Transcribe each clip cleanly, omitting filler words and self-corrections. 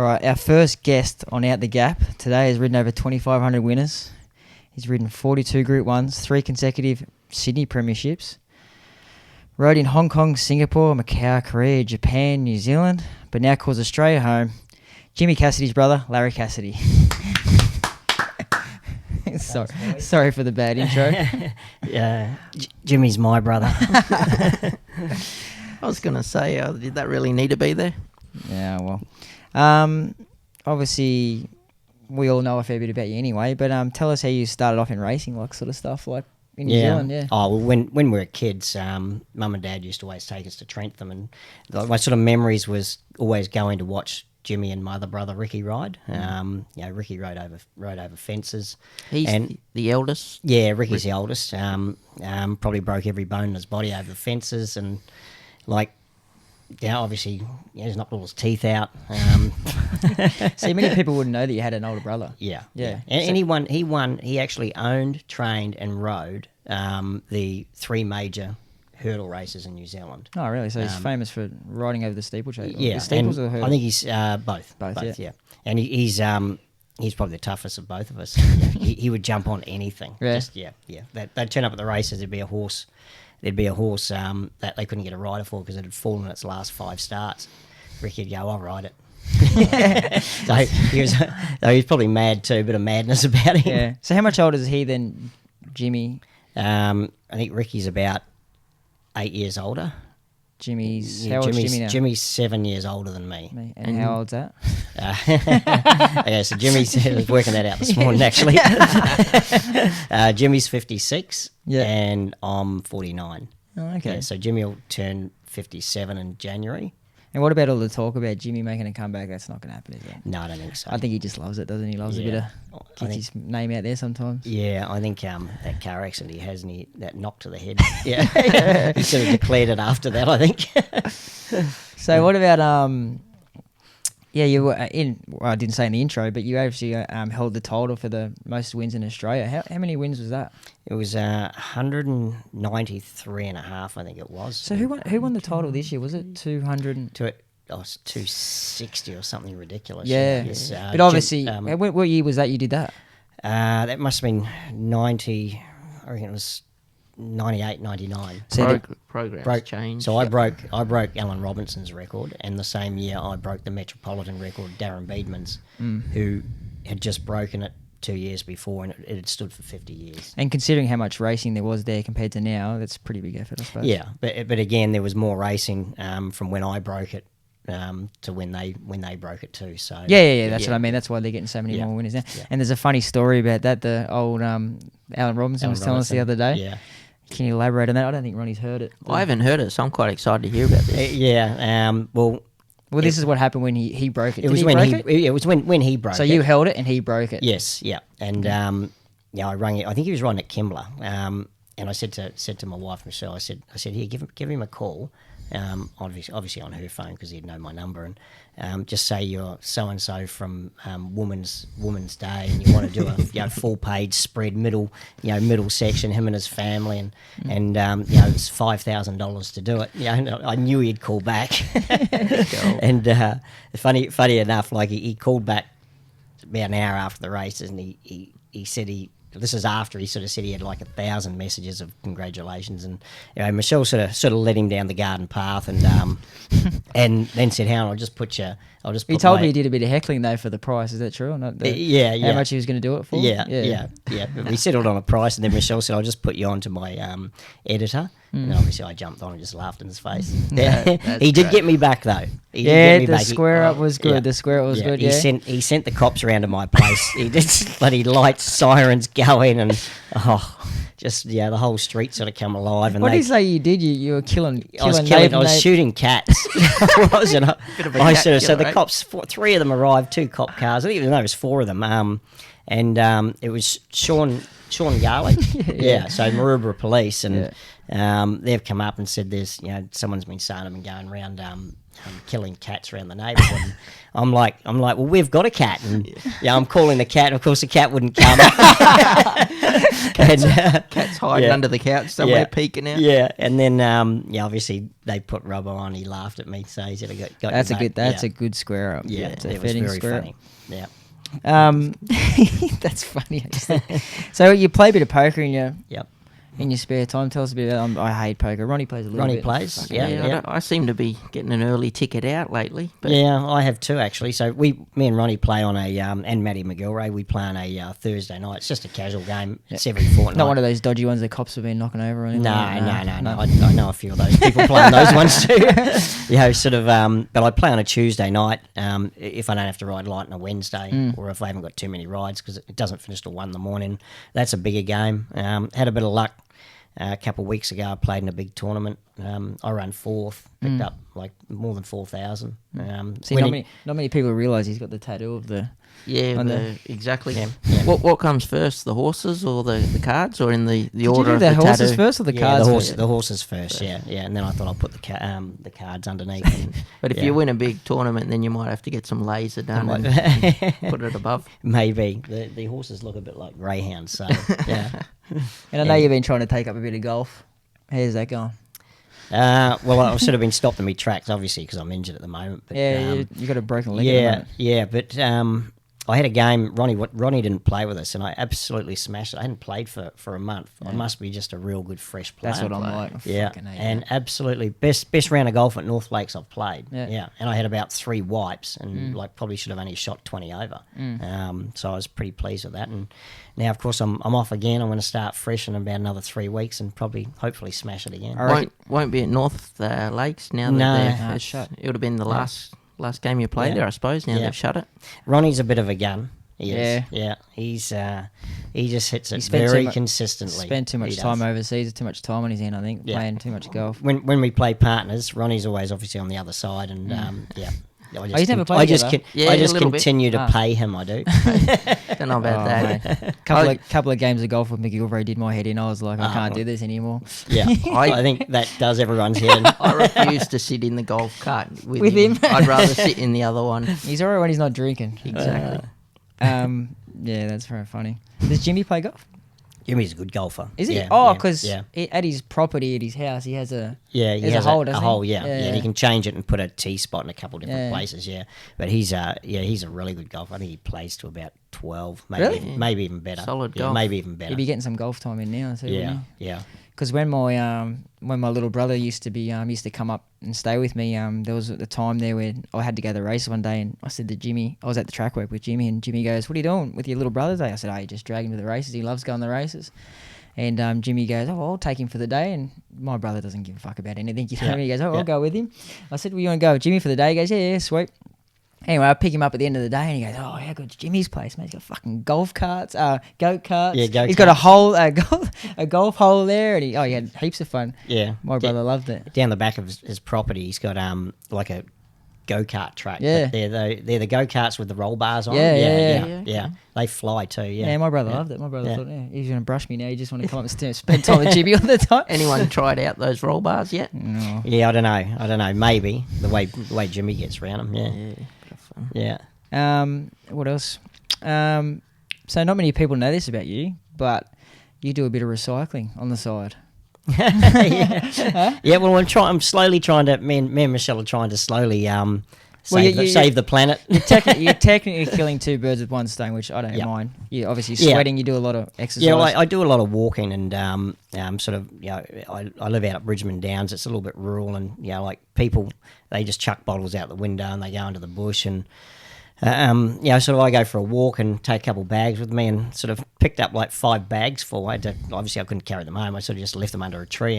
right, our first guest on Out the Gap today has ridden over 2,500 winners. He's ridden 42 Group 1s, 3 consecutive Sydney Premierships. Rode in Hong Kong, Singapore, Macau, Korea, Japan, New Zealand, but now calls Australia home. Jimmy Cassidy's brother, Larry Cassidy. Sorry for the bad intro. Yeah, Jimmy's my brother. I was going to say, did that really need to be there? Yeah, well. Obviously, we all know a fair bit about you anyway, but tell us how you started off in racing, like sort of stuff, like in New Zealand, yeah. Oh, well, when we were kids, Mum and Dad used to always take us to Trentham, and my sort of memories was always going to watch Jimmy and my other brother Ricky ride. Ricky rode over fences. He's the eldest. Yeah, Ricky's the oldest. Probably broke every bone in his body over the fences, and obviously he's knocked all his teeth out. See, many people wouldn't know that you had an older brother. Yeah. And He actually owned, trained, and rode the 3 major hurdle races in New Zealand. Oh, really? So he's famous for riding over the steeplechase? Yeah, the steeples and or hurdles? I think he's both. Both, Yeah. And he's probably the toughest of both of us. he would jump on anything. Yeah. They'd turn up at the races. There'd be a horse that they couldn't get a rider for because it had fallen its last 5 starts. Ricky'd go, I'll ride it. So he was probably mad too, a bit of madness about him. Yeah. So how much older is he than Jimmy? I think Ricky's about 8 years older. How old is Jimmy now? Jimmy's 7 years older than me. And how old's that? Okay, so Jimmy's I was working that out this morning actually. Jimmy's 56 and I'm 49. Oh, okay. Yeah, so Jimmy will turn 57 in January. And what about all the talk about Jimmy making a comeback? That's not going to happen, is it? No, I don't think so. I think he just loves it, doesn't he? Loves a bit of gets his name out there sometimes. Yeah, I think that car accident he has, and that knock to the head. Yeah, he sort of declared it after that, I think. So what about you were I didn't say in the intro, but you actually held the title for the most wins in Australia. How many wins was that? It was 193 and a half, I think it was. So who won the title this year? Was it 200? 260 or something ridiculous. Yeah. Yes, but obviously, what year was that you did that? That must have been 90, I reckon it was 98, 99. Programs changed. So I broke Alan Robinson's record, and the same year I broke the Metropolitan record, Darren Beedman's, who had just broken it 2 years before, and it had stood for 50 years. And considering how much racing there was there compared to now, that's a pretty big effort, I suppose. Yeah, but again, there was more racing from when I broke it to when they broke it too. So yeah, that's what I mean. That's why they're getting so many more winners now. Yeah. And there's a funny story about that. The old Alan Robinson was telling us the other day. Yeah. Can you elaborate on that? I don't think Ronnie's heard it. I haven't heard it, so I'm quite excited to hear about this. Well, this is what happened when he broke it. It was when he broke it. So you held it and he broke it. Yes, yeah, and I rang it. I think he was riding at Kimbler, and I said to my wife Michelle, I said, here, give him a call. Obviously on her phone because he'd know my number, and just say you're so and so from Women's Day, and you want to do a full page spread middle section, him and his family, and it's $5,000 to do it. I knew he'd call back, and funny enough, he called back about an hour after the races, and he said this is after he sort of said he had 1,000 messages of congratulations, and Michelle sort of led him down the garden path, and and then said, "How I'll just put you." He told me he did a bit of heckling though for the price. Is that true or not? How much he was going to do it for? Yeah. But we settled on a price, and then Michelle said, "I'll just put you on to my editor." And obviously, I jumped on and just laughed in his face. He did get me back though. The square up was good. The square up was good. He sent the cops around to my place. He did bloody lights, sirens going, and the whole street sort of come alive. And what did you say you did? You were killing. I was shooting cats. The cops, 3 of them arrived, 2 cop cars. I think there was 4 of them. And it was Sean Garlick. So Maroubra Police, and they've come up and said there's someone's been saying them and going around killing cats around the neighbourhood. And I'm like, well, we've got a cat, and I'm calling the cat, and of course the cat wouldn't come. Cat's hiding yeah. under the couch somewhere, Yeah. peeking out. Yeah, and then obviously they put rubber on. He laughed at me, so he said, "Got That's a your good. mate." That's yeah. a good square up. Yeah, It's a it was fitting very square funny. Yeah, up. That's funny. So you play a bit of poker yep. in your spare time. Tell us a bit about. I hate poker. Ronnie plays a little Ronnie bit. plays. Fucking Yeah, hate it. I, don't- I seem to be getting an early ticket out lately. But Yeah, I have too actually. So me and Ronnie play on a and Matty McGilray. We play on a Thursday night. It's just a casual game. It's every fortnight. Not one of those dodgy ones the cops have been knocking over. Or anything No, like that. no. I know a few of those people playing those ones too. Sort of. But I play on a Tuesday night if I don't have to ride light on a Wednesday, or if I haven't got too many rides because it doesn't finish till 1 a.m. That's a bigger game. Had a bit of luck. A couple of weeks ago, I played in a big tournament. I ran fourth, picked up like more than 4,000. See, not many people realise he's got the tattoo of the. yeah, On the- exactly. Yeah. What comes first, the horses or the cards, or in the Did you order do of the the horses tattoo? first or the Yeah, cards? the horses first. Yeah, and then I thought I'll put the cards underneath. And, But if yeah. you win a big tournament, then you might have to get some laser done might- and put it above. Maybe the horses look a bit like greyhounds. So yeah. And I know you've been trying to take up a bit of golf. How's that going? Well, I've sort of been stopped in my tracks, obviously, because I'm injured at the moment. But, You got a broken leg. At the yeah, moment. yeah. But I had a game. Ronnie didn't play with us, and I absolutely smashed it. I hadn't played for a month. I must be just a real good fresh player. That's what I'm like. I Yeah, fucking hate and that. absolutely best round of golf at North Lakes I've played. Yeah. And I had about 3 wipes, and like probably should have only shot 20 over. So I was pretty pleased with that. And now, of course, I'm off again. I'm going to start fresh in about another 3 weeks, and hopefully smash it again. All right. Won't be at North Lakes now that No. they're No, it's shut. It would have been the last game you played Yeah. there, I suppose. Now Yeah. they've shut it. Ronnie's a bit of a gun. He is. Yeah. He's he just hits it spent too very mu- consistently. Spent too much He time does. overseas. Too much time on his hand. I think Yeah. playing too much golf. When we play partners, Ronnie's always obviously on the other side, and yeah. he's never played I just, together? Yeah, I a just little bit. continue to Ah. pay him. I do. Don't know about that. mate. Couple of games of golf with McGilvray did my head in. I was like, I can't well. do this anymore. Yeah, I think that does everyone's head in. I refuse to sit in the golf cart with, With him? I'd rather sit in the other one. He's alright when he's not drinking. Exactly. Yeah, that's very funny. Does Jimmy play golf? Jimmy's a good golfer. Is he? Yeah, Oh, yeah, because yeah, at his property, at his house, he has a. yeah, he there's a has hole, a doesn't he? hole. Yeah, Yeah, yeah. yeah. You can change it and put a tee spot in a couple different Yeah. places. Yeah, but he's a really good golfer. I think he plays to about 12, maybe Really? maybe even better. Solid yeah, golf. maybe even better. He'd be getting some golf time in now too. yeah, yeah. Because when my little brother used to come up and stay with me, there was a time there where I had to go to the race one day, and I said to Jimmy, I was at the track work with Jimmy, and Jimmy goes, "What are you doing with your little brother today?" I said, "Oh, you just drag him to the races. He loves going to the races." And Jimmy goes, "Oh, well, I'll take him for the day." And my brother doesn't give a fuck about anything. You know what I mean? He goes, "Oh, Yeah. I'll go with him." I said, "Well, you want to go with Jimmy for the day?" He goes, "Yeah, sweet." Anyway, I pick him up at the end of the day, and he goes, "Oh, how good's Jimmy's place, mate? He's got fucking golf carts, goat carts. Yeah, goat He's got a carts. hole, a golf hole there, and he had heaps of fun." Yeah. My brother loved it. Down the back of his property, he's got like a go-kart track. But Yeah. they're the go-karts with the roll bars on. Yeah, yeah. yeah. They fly too. Yeah, Yeah, my brother loved it. My brother Yeah. thought, yeah, he's going to brush me now. He just want to come up and spend time with Jimmy all the time. Anyone tried out those roll bars yet? No. Yeah, I don't know. Maybe the way Jimmy gets around him. Yeah, Yeah, bit of fun. yeah. What else? So not many people know this about you, but you do a bit of recycling on the side. yeah. Yeah, well, I'm slowly trying to. Me and Michelle are trying to slowly save the planet. You're technically killing two birds with one stone, which I don't Yeah. mind. You obviously Yeah. sweating. You do a lot of exercise. Yeah, well, I do a lot of walking, and sort of, I live out at Bridgman Downs. It's a little bit rural, and like people, they just chuck bottles out the window and they go into the bush, and sort of I go for a walk and take a couple bags with me, and sort of picked up like 5 bags full. Obviously I couldn't carry them home. I sort of just left them under a tree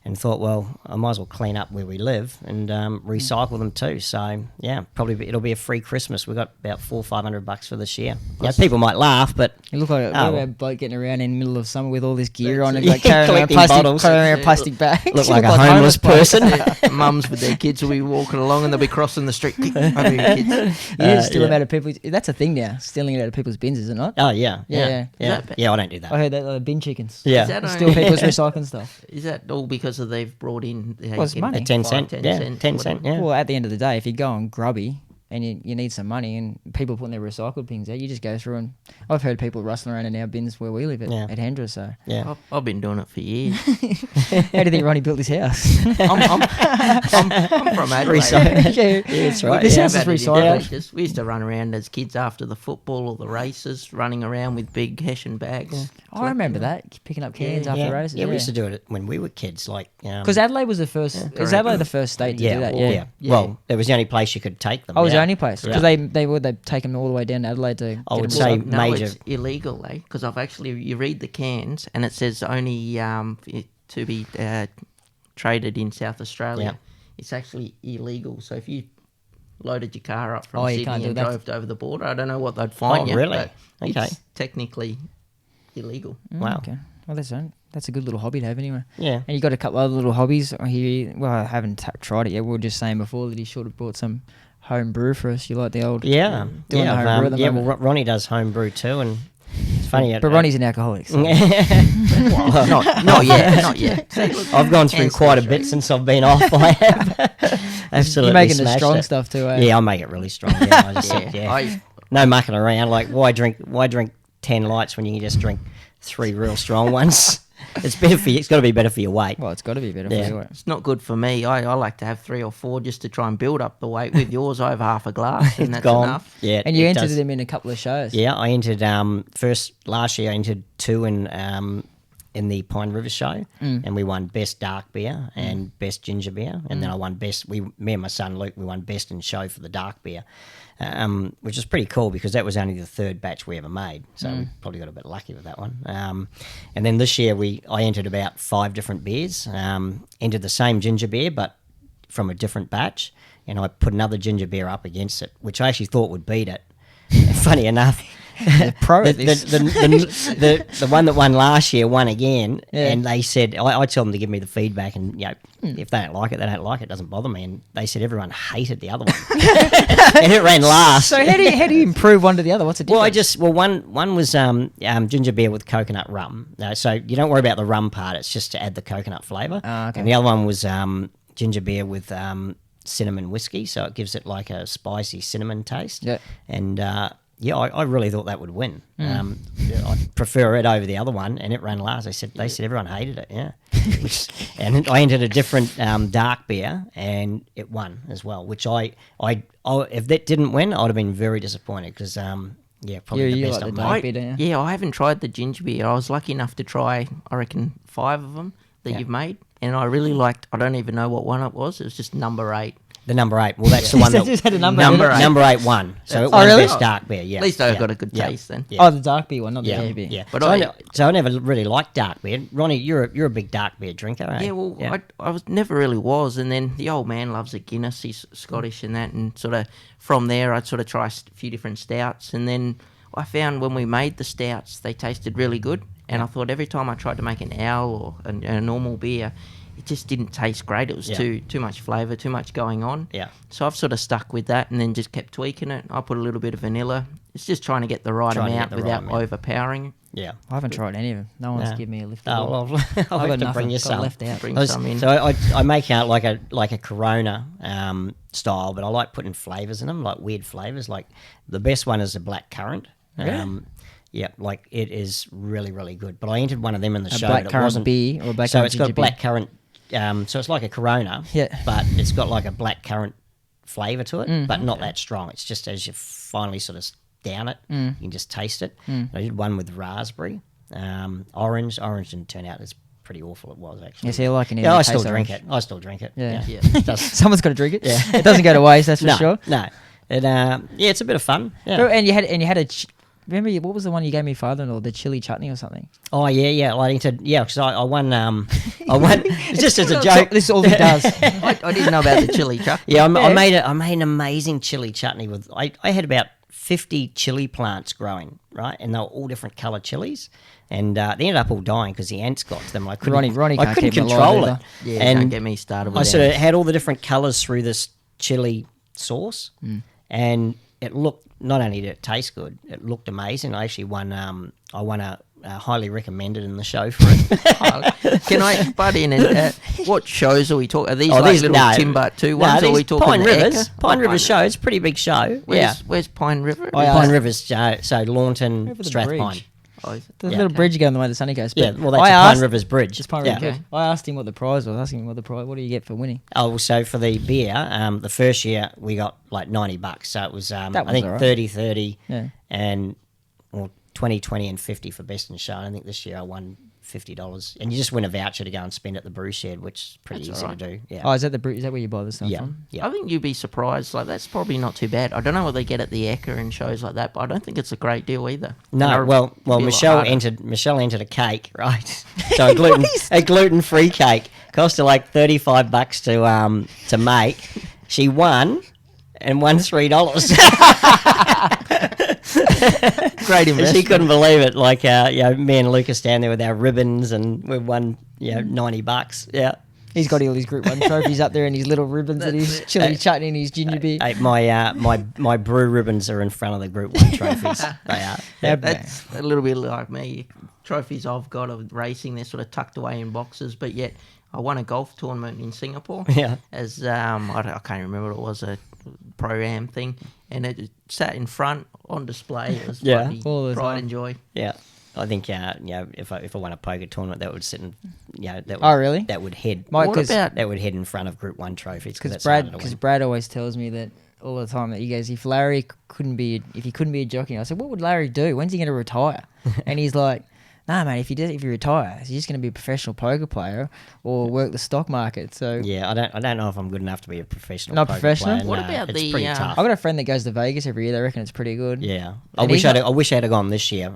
and thought, well, I might as well clean up where we live and recycle them too. So yeah, probably it'll be a free Christmas. We've got about $400-500 for this year. Yeah, people might laugh, but You look like Oh. a bloke getting around in the middle of summer with all this gear That's on and it. like carrying around Collecting bottles. plastic bags. look You like a homeless person. Mums with their kids will be walking along and they'll be crossing the street. Over your kids. You steal them yeah. out of people's. That's a thing now. Stealing it out of people's bins, is it not? Oh yeah, Yeah. yeah. Is that- Yeah, I don't do that. I heard that bin chickens. Yeah. Is that They steal only- people's recycling stuff. Is that all because of they've brought in? Well, it's money. 10 5, cent, 10 yeah, cent, 10 cent, whatever. yeah. Well, at the end of the day, if you're going grubby, and you need some money, and people putting their recycled things out, you just go through and I've heard people rustling around in our bins where we live at Hendra. So Yeah. I've been doing it for years. how do you think Ronnie built his house? I'm from Adelaide. Yeah, that's right. This Yeah. house is About it in recycled. Adelaide, we used to run around as kids after the football or the races, running around with big Hessian bags. I remember that, picking up cans after Yeah. races. Yeah, we used to do it when we were kids. Like, Because Adelaide was the first. Was Adelaide the first state to do that? well, Yeah. Well, it was the only place you could take them. Oh, it was the yeah. only place because they'd take them all the way down to Adelaide to. I get would them say recycled. No, major. it's illegal, Because I've actually, you read the cans and it says only to be traded in South Australia. Yeah. It's actually illegal. So if you loaded your car up from Oh, you can't Sydney do and that. drove over the border, I don't know what they'd fine you. really? but Okay. It's technically illegal. Wow. Okay. Well, that's a good little hobby to have anyway. Yeah. And you got a couple other little hobbies here. Well, I haven't tried it yet. We were just saying before that he should have brought some home brew for us. You like the old Yeah. doing the home brew at the yeah. moment. Well, Ronnie does home brew too, and it's funny. But Ronnie's an alcoholic. So. Not yet. Not yet. See, look, I've gone through hands quite a still bit since I've been off. I have absolutely. You're making the smashed strong it. stuff too, eh? Yeah, I make it really strong. Yeah, I just straight. yeah. No mucking around. Like, why drink 10 lights when you can just drink 3 real strong ones? It's better for you. It's got to be better for your weight. Well, it's got to be better Yeah. for you. It's not good for me. I like to have 3 or 4 just to try and build up the weight. With yours, I have half a glass, and that's Gone. enough. Yeah, And you it entered does. them in a couple of shows. Yeah, I entered last year. I entered 2 in the Pine River show, and we won best dark beer and best ginger beer, and then I won best. Me and my son Luke, we won best in show for the dark beer, which is pretty cool because that was only the 3rd batch we ever made, so we probably got a bit lucky with that one. And then this year I entered about 5 different beers, entered the same ginger beer but from a different batch, and I put another ginger beer up against it, which I actually thought would beat it. Funny enough. Pro the, at this. the one that won last year won again, Yeah. and they said I tell them to give me the feedback, and if they don't like it, they don't like it. It doesn't bother me. And they said everyone hated the other one, and it ran last. So how do you improve one to the other? What's the difference? One was ginger beer with coconut rum. So you don't worry about the rum part; it's just to add the coconut flavour. Ah, okay. And the other one was ginger beer with cinnamon whiskey, so it gives it like a spicy cinnamon taste. Yeah. And I really thought that would win. I prefer it over the other one, and it ran last. They said everyone hated it. Yeah, and I entered a different dark beer, and it won as well. Which I if that didn't win, I'd have been very disappointed because probably the you best like I've the made. dark beer, don't you? Yeah, I haven't tried the ginger beer. I was lucky enough to try, I reckon, 5 of them that you've made. And I really liked, I don't even know what one it was. It was just number 8. The number 8. Well, that's the one that Just had a number. Number eight. number 8 won. So it Oh, won really? best dark beer. Yeah. At least I yeah, got a good yeah, taste then. Yeah. Oh, the dark beer one, not the Yeah, ginger beer. yeah. But So I never really liked dark beer. Ronnie, you're a big dark beer drinker, eh? Yeah, well, I was never really was, and then the old man loves a Guinness. He's Scottish and that, and sort of from there, I'd sort of try a few different stouts, and then I found when we made the stouts, they tasted really good, and I thought every time I tried to make an ale or a normal beer, it just didn't taste great. It was too much flavour, too much going on. Yeah. So I've sort of stuck with that, and then just kept tweaking it. I put a little bit of vanilla. It's just trying to get the right Trying to get amount the right without amount. overpowering. Yeah. I haven't tried any of them. No one's No. given me a lift. Oh, well, I'll I've have got to nothing. bring you Got some. left out. Bring I some in. So I make out like a Corona style, but I like putting flavours in them, like weird flavours. Like the best one is the black currant. Yeah, like it is really, really good. But I entered one of them in the show. black but it currant wasn't beer or black so currant it's got ginger black beer? currant. So it's like a Corona. Yeah. But it's got like a black currant flavour to it, but not that strong. It's just as you finally sort of down it, you can just taste it. I did one with raspberry, orange. Orange didn't turn out as pretty awful. It was actually. Yeah, see, I like an Yeah, I taste still of drink orange. it. I still drink it. Yeah. Yeah. It does. Someone's got to drink it. Yeah. It doesn't go to waste, that's for no, sure. no. It, it's a bit of fun. Yeah. Bro, and you had a. Remember what was the one you gave me father-in-law? The chili chutney or something. Oh yeah. Well, because I won. I won just as a joke. This is all he does. I didn't know about the chili chuck. Yeah, I made an amazing chili chutney with. I had about 50 chili plants growing, right, and they were all different coloured chilies, and they ended up all dying because the ants got to them. I couldn't. Ronnie I can't couldn't keep them control alive it. Yeah, and don't get me started with I that. sort of had all the different colours through this chili sauce, and it looked. Not only did it taste good, it looked amazing. I actually won. I won highly recommended in the show for it. Can I butt in? And what shows are we talking? Are these These little Timbuktu ones? Or are we talking Pine the Rivers. Ekka? Pine Rivers show. It's a pretty big show. Where's Pine River? Pine Rivers show. So Launton, Over the Strathpine. bridge. Oh, is it? The Yeah. little bridge going the way the Sunny Coast. Yeah, But well, that's I a asked, Pine Rivers Bridge. It's Pine yeah. Rivers. I asked him what the prize was. Asking him what do you get for winning? Oh, so for the beer, the first year we got like $90. So it was, I was think, alright. 30, Yeah. and 20, and 50 for best in show. I think this year I won $50, and you just win a voucher to go and spend at the brew shed, which is pretty That's easy alright. to do. Yeah, Oh, is that is that where you buy the stuff yeah, from? yeah. I think you'd be surprised. Like that's probably not too bad. I don't know what they get at the Ekka and shows like that, but I don't think it's a great deal either. No, And well, it'd be a lot Michelle harder. entered a cake, right? So a gluten-free cake cost her like $35 to make. She won and won $3. Great And investment. she couldn't believe it. Like, me and Lucas down there with our ribbons, and we won, $90. Yeah. He's got all his Group 1 trophies up there and his little ribbons and his chili chutney and his ginger beer. Hey, my brew ribbons are in front of the Group 1 trophies. They are. Yeah, That's a little bit like me. Trophies I've got of racing, they're sort of tucked away in boxes, but yet I won a golf tournament in Singapore. Yeah. As I can't remember what it was, a pro-am thing, and it sat in front on display. It was Yeah. bloody All the pride time. and joy. Yeah. I think, if I won a poker tournament, that would sit in, that would, Oh, really? That would head. Mike, What 'cause- about That would head in front of Group 1 trophies Because that's harder to Brad, win. Brad always tells me that all the time that he goes, if he couldn't be a jockey, I said, what would Larry do? When's he going to retire? And he's like, nah, mate, if you retire, he's just going to be a professional poker player or work the stock market. So Yeah, I don't know if I'm good enough to be a professional. Not poker professional? player. What No, about it's the, pretty tough. I've got a friend that goes to Vegas every year. They reckon it's pretty good. Yeah, I And wish he's I wish I'd have gone this year.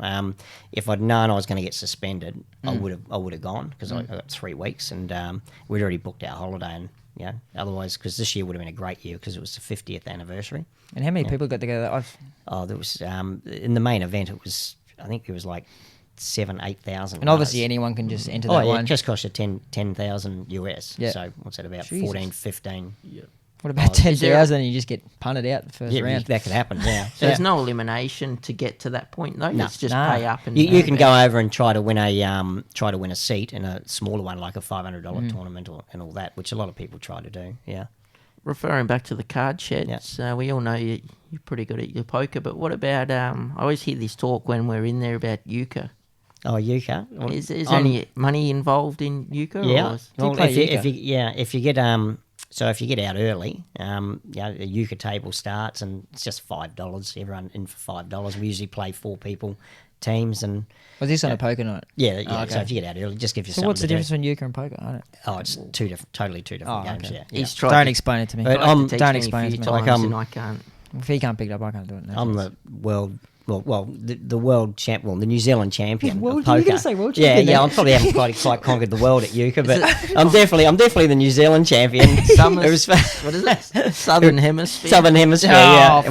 If I'd known I was going to get suspended, I would have gone because I got 3 weeks, and we'd already booked our holiday, and otherwise, because this year would have been a great year because it was the 50th anniversary. And how many people got together? Oh, there was in the main event. I think it was like 8,000. And obviously anyone can just enter Oh that yeah, one. it just cost you 10,000 US. Yeah. So what's that about? Jeez. 14, 15. What about is there- 10,000 and you just get punted out the first Yeah, round? that could happen. Yeah. So there's no elimination to get to that point, though. No. It's just No. pay up and You can go over and try to win a seat in a smaller one, like a $500 tournament and all that, which a lot of people try to do. Yeah. Referring back to the card sheds, we all know you're pretty good at your poker, but what about, I always hear this talk when we're in there about euchre. Oh, euchre. Well, Is there any money involved in euchre? Yeah. Or Well, play if euchre? you get if you get out early, the euchre table starts and it's just $5. Everyone in for $5. We usually play 4 people teams, and Was this on a poker night? yeah. Oh, okay. So if you get out early, just give you So something what's the to do. difference between euchre and poker? I don't. Oh, it's totally two different Oh, games. okay. Yeah. yeah. He's tried Don't to, explain it to me. But tried to I'm- teach don't me explain a it few to me. Like, times and I can't. If he can't pick it up, I can't do it. No I'm chance. the world. Well, the world champ. Well, the New Zealand champion. World- of poker. you gonna say world Yeah, champion yeah. then? I probably haven't quite conquered the world at euchre, but I'm definitely the New Zealand champion. Summers- It was What is it? Southern Hemisphere? Southern Hemisphere. Oh, Yeah,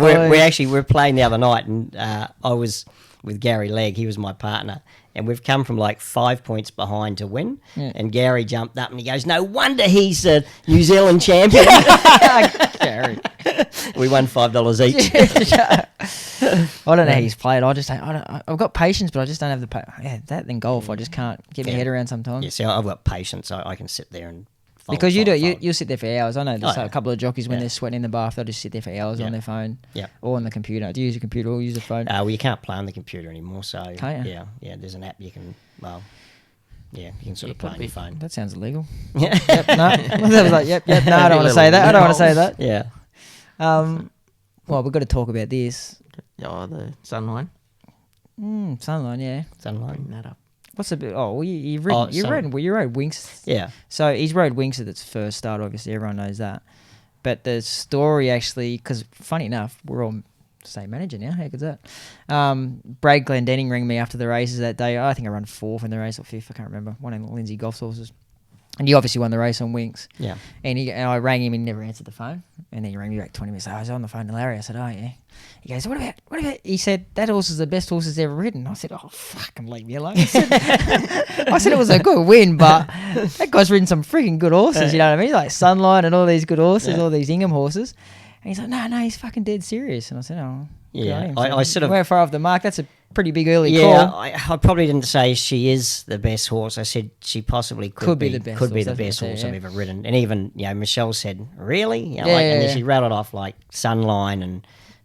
please. we're playing the other night, and I was with Gary Legg. He was my partner, and we've come from like 5 points behind to win. Yeah. And Gary jumped up and he goes, "No wonder he's a New Zealand champion." Gary. We won $5 each. I don't know how he's played. I've got patience, but I just don't have the that then golf. I just can't get my Yeah. head around sometimes. Yeah, see, I've got patience. I can sit there and fold, Because you fold, do, fold. you'll sit there for hours. I know there's Oh, a yeah. couple of jockeys when Yeah. they're sweating in the bath, they'll just sit there for hours Yeah. on their phone Yeah. or on the computer. Do you use a computer or use a phone? Well, you can't play on the computer anymore, so Can't you? yeah. There's an app you can. Well, yeah, you can sort You of play could on your be- phone. That sounds illegal. Yeah, Yep, no. That was like, yep. No, I don't want to say that. I don't want to say that. yeah. Well, we've got to talk about this. Oh, the Sunline. Sunline, yeah. Sunlight. Bring that up. What's a bit? Oh, well, you rode Winks. Yeah. So he's rode Winks at its first start. Obviously, everyone knows that. But the story actually, because funny enough, we're all the same manager now. How good's that? Brad Glendenning rang me after the races that day. I think I ran 4th in the race or 5th. I can't remember. One of Lindsay Golf's horses. And he obviously won the race on Winks. Yeah. And I rang him and he never answered the phone. And then he rang me back 20 minutes. I was on the phone to Larry. I said, oh, yeah. He goes, what about? He said, that horse is the best horse he's ever ridden. I said, oh, fucking leave me alone. I said it was a good win, but that guy's ridden some freaking good horses, you know what I mean? Like Sunlight and all these good horses, all these Ingham horses. And he's like, no, he's fucking dead serious. And I said, oh, Yeah, I sort of... We're far off the mark. That's a pretty big early Yeah, call. I probably didn't say she is the best horse. I said she possibly could be the best could be horse, the that's what I best said, horse yeah. I've ever ridden. And even Michelle said, "Really?" And Yeah. then she rattled off like Sunline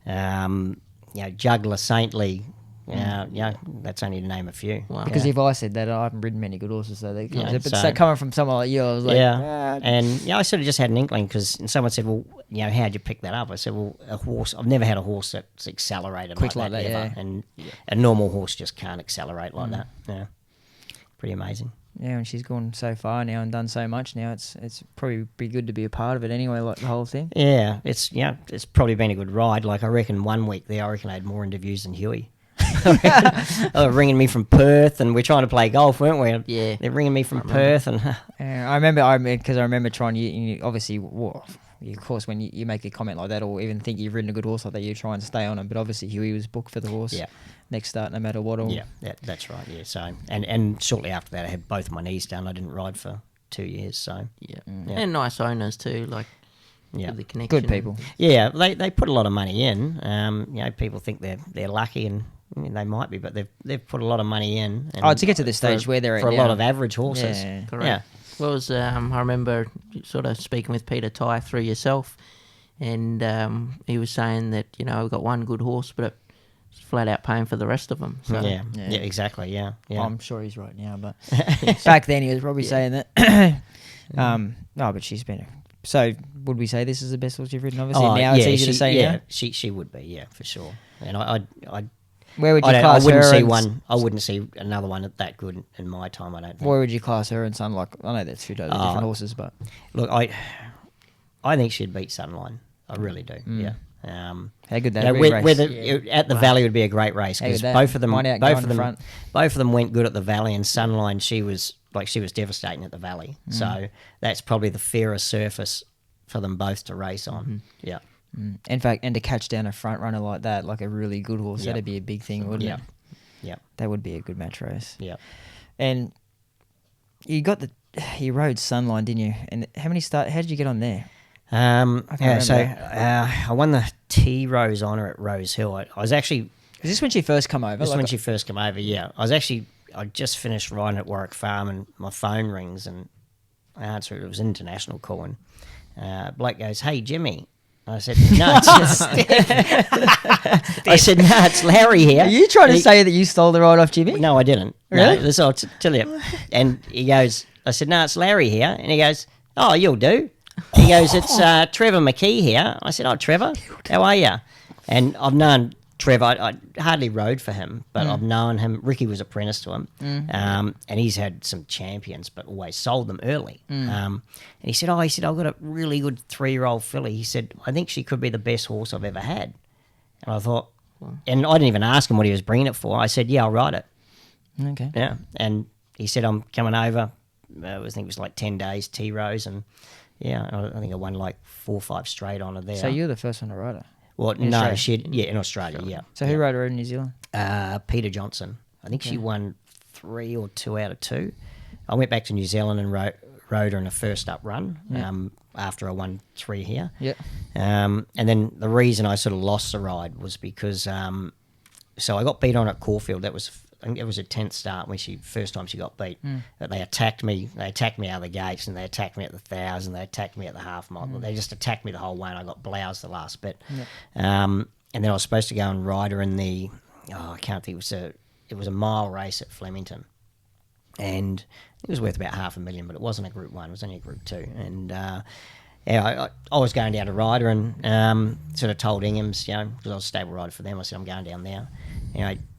and Juggler Saintly. That's only to name a few. Wow. Because if I said that, I haven't ridden many good horses, so they Yeah, but so- so coming from someone like you, I was like, And I sort of just had an inkling because someone said, "Well, how'd you pick that up?" I said, "Well, a horse. I've never had a horse that's accelerated Quick like that like that, ever, yeah. and a normal horse just can't accelerate like that." Yeah, pretty amazing. yeah, and she's gone so far now and done so much now. It's probably be good to be a part of it anyway, like the whole thing. Yeah, it's probably been a good ride. Like I reckon 1 week there, I reckon I had more interviews than Huey. They were ringing me from Perth, and we're trying to play golf, weren't we? Yeah. They're ringing me from Perth, and I remember trying. You obviously, of course, when you make a comment like that, or even think you've ridden a good horse like that, you try and stay on it. But obviously, Huey was booked for the horse. Yeah. Next start, no matter what. Or, yeah, that's right. Yeah, so and shortly after that, I had both my knees done. I didn't ride for 2 years, so Yeah. Yeah. And nice owners too, like yeah. with the connection. good people. Yeah, they put a lot of money in. People think they're lucky, and they might be, but they've put a lot of money in. And To get to the stage for- where they're at for a now. lot of average horses. Yeah. Correct. Yeah. Well, I remember sort of speaking with Peter Ty through yourself, and he was saying that we've got one good horse, but it's flat out paying for the rest of them. So Yeah, exactly. Yeah. I'm sure he's right now, but back then he was probably saying that. No, but she's been. So would we say this is the best horse you've ridden? Obviously now it's easy to say. Yeah, now. she would be. Yeah, for sure. And I Where would you I class wouldn't her? see and- one. I wouldn't see another one that good in my time. I don't think. Where would you class her and Sun? Like I know that's two totally different horses, but Look, I think she'd beat Sunline. I really do. Yeah. how good that Yeah, race. at the Valley would be a great race How because good that? both of them, One out, go in the front. both of them went good at the Valley. And Sunline, she was devastating at the Valley. So that's probably the fairest surface for them both to race on. Yeah, In fact, and to catch down a front runner like that, like a really good horse, Yep. that'd be a big thing, wouldn't yeah, it? yeah, That would be a good match race. yeah. And you rode Sunline, didn't you? And how did you get on there? Yeah, so remember I won the T Rose Honour at Rose Hill. I was actually Is this when she first come over? this is Like, when she first came over. Yeah, I just finished riding at Warwick Farm, and my phone rings, and I answer it. It was an international call, and Blake goes, "Hey, Jimmy." I said, "No, it's Larry here." Are you trying And to he- say that you stole the ride off Jimmy? No, I didn't. Really? No, this I'll tell you. And he goes, I said, "No, it's Larry here." And he goes, "Oh, you'll do." He goes, "It's Trevor McKee here." I said, "Oh, Trevor, how are you?" And I've known Trevor. I hardly rode for him, but I've known him. Ricky was apprentice to him, and he's had some champions, but always sold them early. And he said, "I've got a really good 3-year-old filly." He said, "I think she could be the best horse I've ever had." And I thought, and I didn't even ask him what he was bringing it for. I said, "Yeah, I'll ride it." Okay. Yeah, and he said, "I'm coming over." I think it was like 10 days, T Rose, and yeah, I think I won like 4 or 5 straight on her there. So you're the first one to ride her. Well, in no, Australia? in Australia, yeah. So who rode her in New Zealand? Peter Johnson. I think she won 3 or 2 out of 2. I went back to New Zealand and rode her in a first up run after I won 3 here. Yeah. And then the reason I sort of lost the ride was because so I got beat on at Caulfield. I think it was a 10th start when first time she got beat. That they attacked me. They attacked me out of the gates, and they attacked me at the 1,000. They attacked me at the half mile. They just attacked me the whole way, and I got bloused the last bit. And then I was supposed to go and ride her in the I can't think. It was a mile race at Flemington, and it was worth about $500,000, but it wasn't a Group 1. It was only a Group 2. And I was going down to ride her, and sort of told Ingham's, because I was a stable rider for them. I said, "I'm going down there."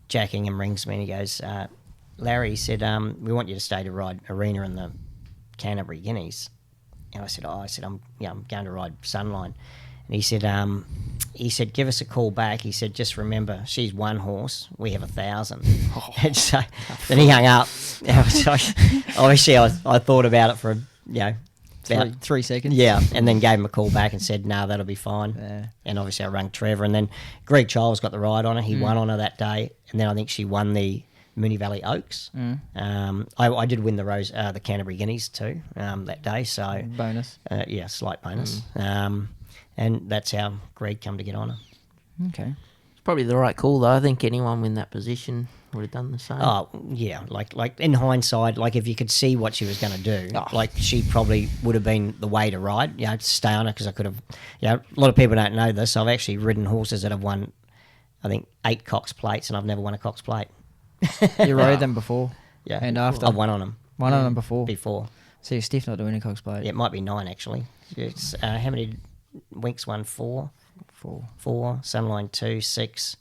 Jack Ingham rings me and he goes, "Larry," he said, "we want you to stay to ride Arena in the Canterbury Guineas." And I said, I'm going to ride Sunline." And he said, "Give us a call back." He said, "Just remember, she's one horse, we have 1,000. And so then he hung up. Obviously, I thought about it for about 3 seconds. yeah, and then gave him a call back and said, "No, that'll be fine." Yeah. And obviously I rang Trevor, and then Greg Childs got the ride on her. He won on her that day, and then I think she won the Moonee Valley Oaks. I did win the Canterbury Guineas too that day, so Bonus. slight bonus. And that's how Greg come to get on her. Okay. Probably the right call, though. I think anyone in that position would have done the same. Oh yeah, like in hindsight, like if you could see what she was going to do, like she probably would have been the way to ride. You know, to stay on her because I could have. You know, a lot of people don't know this. I've actually ridden horses that have won, I think 8 Cox plates, and I've never won a Cox plate. You rode them before. Yeah, And after. I've won on them. One on them before. Before. So you're stiff not doing a Cox plate. Yeah, it might be 9 actually. It's how many Winks won? 4. 4. Sunline 2, 6.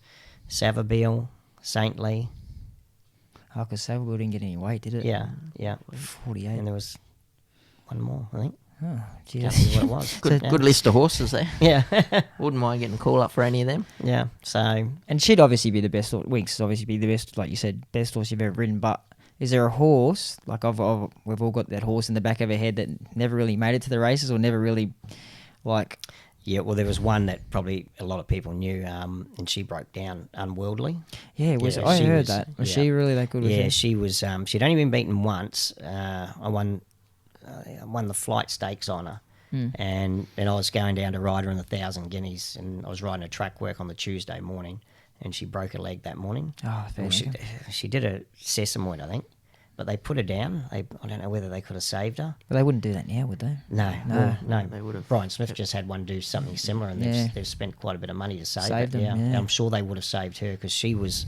Savabeel, Saintly. Oh, because Savile didn't get any weight, did it? Yeah. 48. And there was one more, I think. Oh, gee, Can't that's- remember what it was. Good list of horses there. Yeah. Wouldn't mind getting a call up for any of them. Yeah. So And she'd obviously be the best. Winks would obviously be the best, like you said, best horse you've ever ridden. But is there a horse, like we've all got that horse in the back of our head that never really made it to the races or never really, like... yeah, well, there was one that probably a lot of people knew, and she broke down, Unworldly. Yeah, was Yeah, I she heard was- that. Was yeah. she really that good with Yeah, you? she was. She'd only been beaten once. I won the flight stakes on her, and then I was going down to ride her in the 1,000 Guineas, and I was riding a track work on the Tuesday morning, and she broke her leg that morning. Oh, fair Well, she, dinkum. she did a sesamoid, I think, but they put her down. I don't know whether they could have saved her. But they wouldn't do that now, would they? No, No. well, no. They would have. Brian Smith just had one do something similar, and Yeah. they've spent quite a bit of money to save Saved it. them, yeah. And I'm sure they would have saved her because she was.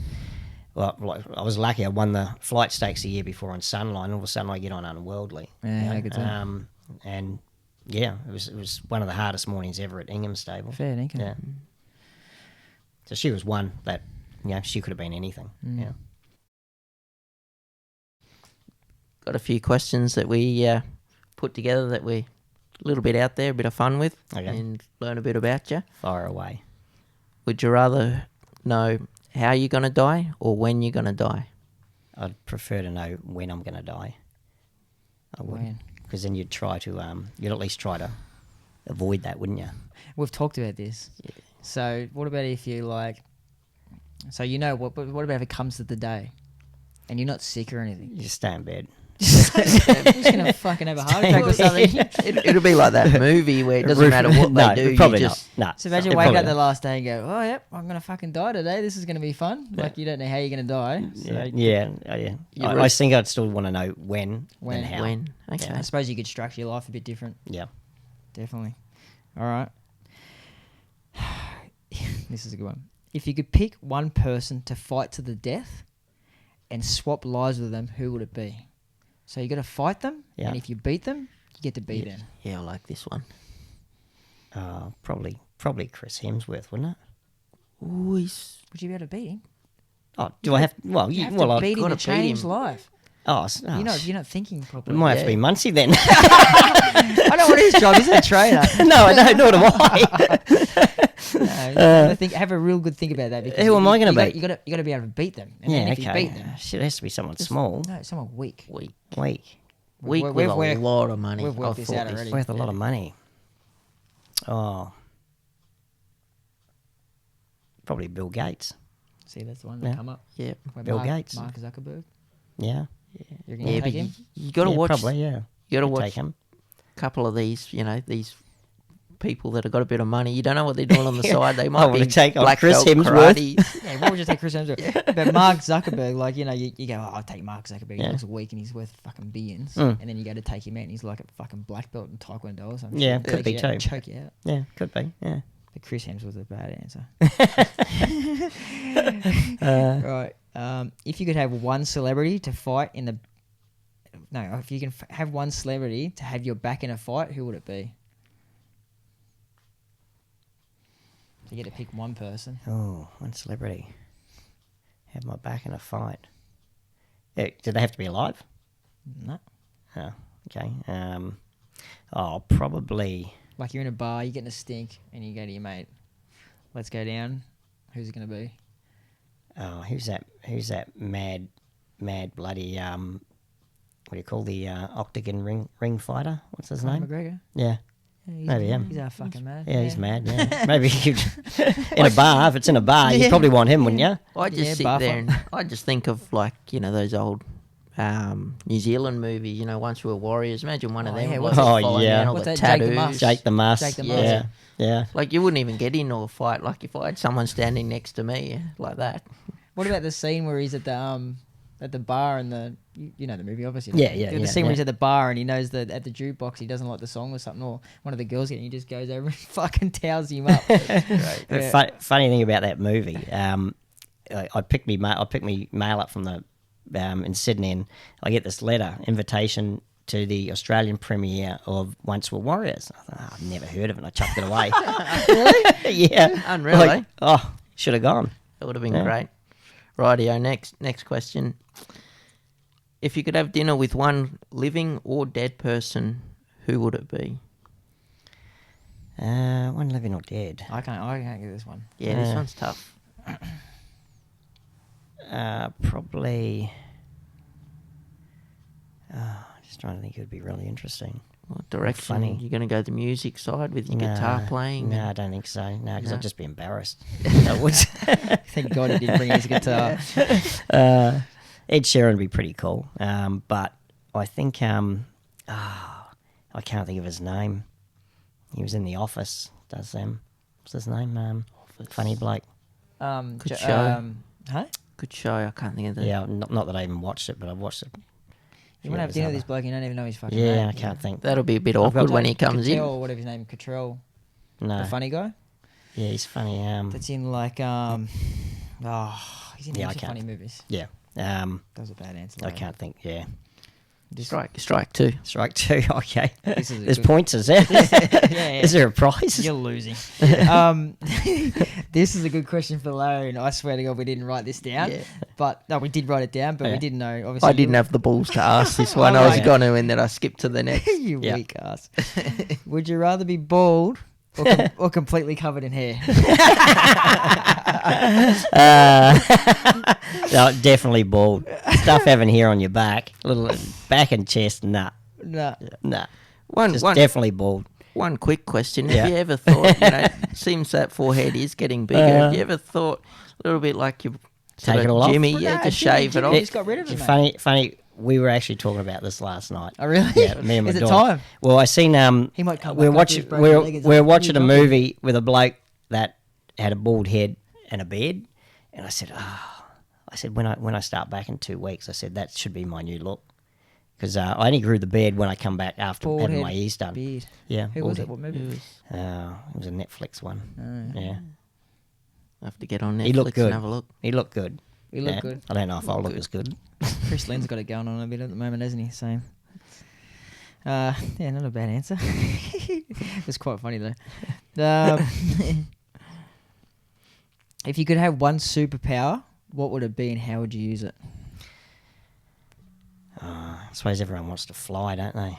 Well, like, I was lucky. I won the flight stakes the year before on Sunline. All of a sudden, I get on Unworldly. Yeah, you know, how good's that? and yeah, it was one of the hardest mornings ever at Ingham Stable. Fair dinkum. Yeah. So she was one that she could have been anything. Mm. Yeah. Got a few questions that we put together that we're a little bit out there, a bit of fun with, Okay. and learn a bit about you. Fire away. Would you rather know how you're going to die or when you're going to die? I'd prefer to know when I'm going to die. I would, When? because then you'd try to you'd at least try to avoid that, wouldn't you? We've talked about this. Yeah. So what about if you like... So you know, what about if it comes to the day and you're not sick or anything? You just stay in bed. You're just going to fucking have a heart attack or something. It'll be like that movie where it doesn't matter what no, they do. probably you just, not. No. So imagine It waking probably up the not. last day and go, oh, yep, I'm going to fucking die today. This is going to be fun. Yeah. Like, you don't know how you're going to die. So Yeah. You I really- think I'd still want to know when When. and how. when? Okay. I suppose you could structure your life a bit different. Yeah. Definitely. All right. This is a good one. If you could pick one person to fight to the death and swap lives with them, who would it be? So you got to fight them, Yeah. and if you beat them, you get to beat them. Yeah, I like this one. Probably Chris Hemsworth, wouldn't it? Ooh, he's... Would you be able to beat him? Oh, do I have? Well, You have well, to I beat him gotta to beat change him. life. you're You're not thinking It properly. might have to be Muncie then. I know what his job is. He's a trainer. No, I don't. Nor do I. No, you gotta have a real good think about that. Because Who am I gonna beat? You got to be able to beat them. And Yeah, then if okay. you beat them, Shit, it has to be someone small, no, someone weak. weak. weak, Weak We've with a worked- lot of money. we've worked I've this thought out already. worth a lot of money. Oh, probably Bill Gates. See, that's the one Yeah. that come up. Yeah. Where Bill Gates. Mark Zuckerberg. Yeah, You're gonna Yeah, take but him. you got to yeah, watch... Probably, yeah. You got to I'd watch take him. a couple of these, these people that have got a bit of money. You don't know what they're doing on the side. They I might wanna be take on black Chris belt Hemsworth. karate. Yeah, what would you take Chris Hemsworth? But Mark Zuckerberg, like, you go, oh, I'll take Mark Zuckerberg. He Yeah. looks weak and he's worth fucking billions. Mm. And then you go to take him out and he's like a fucking black belt in Taekwondo or something. Yeah, He'll could take be you out and too. Choke you out. Yeah, could be. Yeah. But Chris Hemsworth's a bad answer. Right. If you could have one celebrity to fight in the... No, if you can have one celebrity to have your back in a fight, who would it be? So you get to pick one person. Oh, one celebrity. Have my back in a fight. Yeah, do they have to be alive? No. Oh, okay. Probably. Like you're in a bar, you're getting a stink, and you go to your mate, let's go down. Who's it going to be? Oh, who's that? Who's that mad bloody what do you call the octagon ring fighter? What's his Conor name? McGregor. Yeah, Yeah, he's, Maybe him. He's our fucking mad. yeah, he's mad. Yeah, maybe you in a bar. If it's in a bar, you Yeah. probably want him, wouldn't you? I just Yeah, sit bar there fight. and I just think of like those old New Zealand movies. You know, Once We Were Warriors. Imagine one of Oh, them. yeah, like, what's that? following Oh, yeah. around all What's the that, Jake the tattoos. Muss? Jake the Muss. Jake the yeah. Muss. Yeah. Like, you wouldn't even get into a fight. Like, if I had someone standing next to me like that. What about the scene where he's at the bar and you know the movie obviously. Yeah, don't you? yeah, The yeah, scene where yeah. he's at the bar and he knows that at the jukebox he doesn't like the song or something, or one of the girls and he just goes over and fucking towels him up. The Yeah. funny thing about that movie, I picked me mail up from the in Sydney, and I get this invitation to the Australian premiere of Once Were Warriors. I thought, I've never heard of it, and I chucked it away. Really? Yeah, Unreal, eh? Oh, should have gone. That would have been Yeah. great. Rightio, next question. If you could have dinner with one living or dead person, who would it be? One living or dead. I can't get this one. Yeah, this one's tough. Probably. Just trying to think, it would be really interesting. What direction? Funny. You're going to go the music side with your guitar playing? No, I don't think so. No, because No. I'd just be embarrassed. I would. Thank God he didn't bring his guitar. Ed Sheeran would be pretty cool. But I think I can't think of his name. He was in The Office. What's his name? Funny bloke. Good show. Huh? Good show. I can't think of the... Yeah, not that I even watched it, but I've watched it. You want to have dinner with this bloke, you don't even know his fucking Yeah, name. I can't think. That'll be a bit I've awkward got when he comes Cottrell, in. or whatever his name, Cottrell, No. the funny guy. Yeah, he's funny. That's in like he's in Yeah, heaps I of can't. funny movies. Yeah. That was a bad answer. I Larry. can't think. Yeah. Strike two. Strike two. Okay. This is a There's good- points, is there? Yeah. Is there a prize? You're losing. This is a good question for Larry, and I swear to God we didn't write this down. Yeah. But no, we did write it down, but we Yeah. didn't know. Obviously, I didn't have the balls to ask this one. I was Okay. going to, and then I skipped to the next. you Yeah. weak ass. Would you rather be bald or completely covered in hair? No, definitely bald. Stuff having hair on your back, little back and chest. Nah, No. nah. One Definitely bald. One quick question. Yeah. Have you ever thought, it seems that forehead is getting bigger. Have you ever thought a little bit like you Take it all off? Jimmy, Well, yeah, no, just Jimmy- shave it Jimmy off? just got rid of it, mate. Funny. We were actually talking about this last night. Oh, really? Yeah, me and my Is it daughter. time? Well, I seen He might come we're back after watching his broken leg is we're up. watching a What are you movie with a bloke that had a bald head and a beard, and I said, when I start back in 2 weeks, I said that should be my new look, because I only grew the beard when I come back after Bald having head, my ears done. beard. Yeah, Who bald was it? head. What movie? It was a Netflix one. Yeah, I have to get on He looked Netflix good. and have a look. he looked good. He looked Yeah. good. I don't know if I'll look as good. Chris Lynn's got it going on a bit at the moment, hasn't he? So, yeah, not a bad answer. It's quite funny though. If you could have one superpower, what would it be, and how would you use it? I suppose everyone wants to fly, don't they?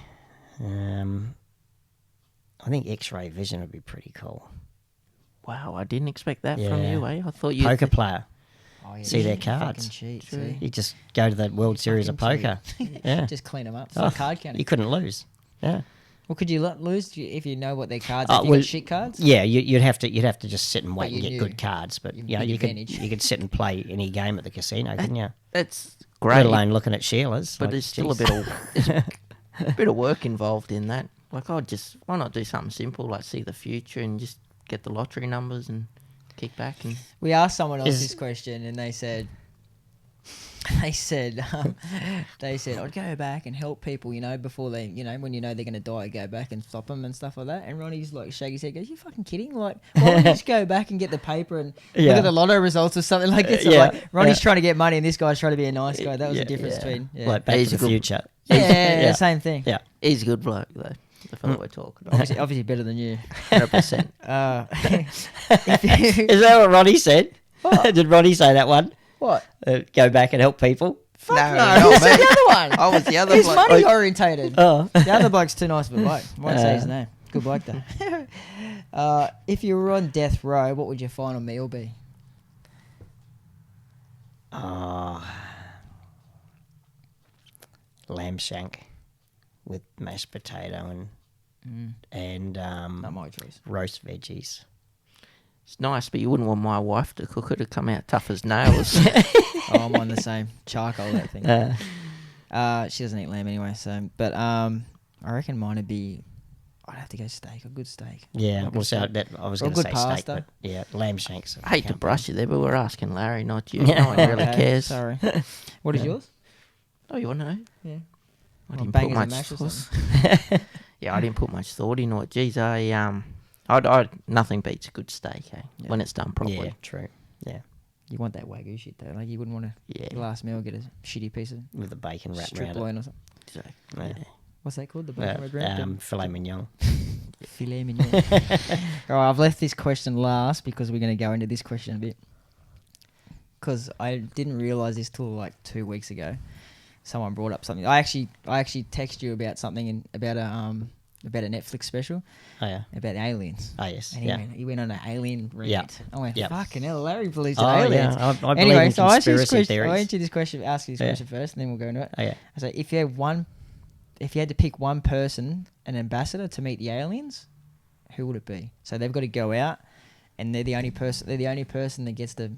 I think X-ray vision would be pretty cool. Wow, I didn't expect that from Yeah. you, eh? I thought you... Poker player. Oh, yeah, See their fucking cards. cheat, True. see? You just go to the World Series of Fucking Poker. Yeah. Just clean them up. It's Oh, like card counting. You couldn't lose. Yeah. Well, could you lose if you know what their cards are? Oh, If you well, got shit cards? Yeah, you'd have to just sit and wait But and you get knew. good cards. But You you know, big you advantage. could sit and play any game at the casino, couldn't you? That's Let great, alone looking at Sheila's. but like, there's still a geez. bit of a bit of work involved in that. Like, why not do something simple, like see the future and just get the lottery numbers and kick back and... We asked someone else Is- this question, and they said, I'd go back and help people, before they, when they're going to die, go back and stop them and stuff like that. And Ronnie's like, shake his head, goes, you fucking kidding? Like, why don't you just go back and get the paper and look Yeah. at the lotto results or something like this? So Yeah, like, Ronnie's yeah. trying to get money, and this guy's trying to be a nice guy. That was Yeah, the difference yeah. between, yeah. Like Back He's to a the good- Future. yeah, same thing. Yeah. He's a good bloke, though, the fellow we're talking about. Obviously better than you. 100%. If you- Is that what Ronnie said? What? Did Ronnie say that one? what? Go back and help people? Fuck No, no, not who's me. the other one? I was the other He's bloke. money orientated. Oh. The other bloke's too nice of a bloke. Won't say his name. Good bloke though. If you were on death row, what would your final meal be? Lamb shank with mashed potato and Not my choice. roast veggies. It's nice, but you wouldn't want my wife to cook it to come out tough as nails. Oh, I'm on the same charcoal that thing. She doesn't eat lamb anyway, so but I reckon mine would be. I'd have to go steak, a good steak. Yeah, Like well, a so steak. that I was Or going to good say steak, pasta. but yeah, lamb shanks. I hate to can't brush you there, but we're asking Larry, not you. Yeah. No one really Okay, cares. Sorry. What is Yeah. yours? Oh, you want to know? Yeah. I Well, didn't put bangers much and mash or thought. Yeah, I didn't put much thought into it. Geez, nothing beats a good steak, Yeah. when it's done properly. Yeah, true. Yeah, You want that Wagyu shit though. Like you wouldn't want to Yeah. your last meal get a shitty piece of with the bacon wrapped strip around it. loin or something. Exactly. Yeah. Yeah. What's that called? The bacon red wrap? Filet mignon. Filet mignon. All right, I've left this question last because we're going to go into this question a bit. Because I didn't realise this till like 2 weeks ago. Someone brought up something. I actually texted you about something about a Netflix special Oh yeah. about aliens. Oh yes. And Yeah. he went on an alien rant. Yeah. I went, Yeah. fucking hell, Larry believes in Oh aliens. yeah. I believe Anyway, in so I asked you conspiracy this question. theories. I asked you this question. Ask you this Yeah. question first, and then we'll go into it. Oh yeah. I said, if you had to pick one person, an ambassador to meet the aliens, who would it be? So they've got to go out, and they're the only person. They're the only person that gets to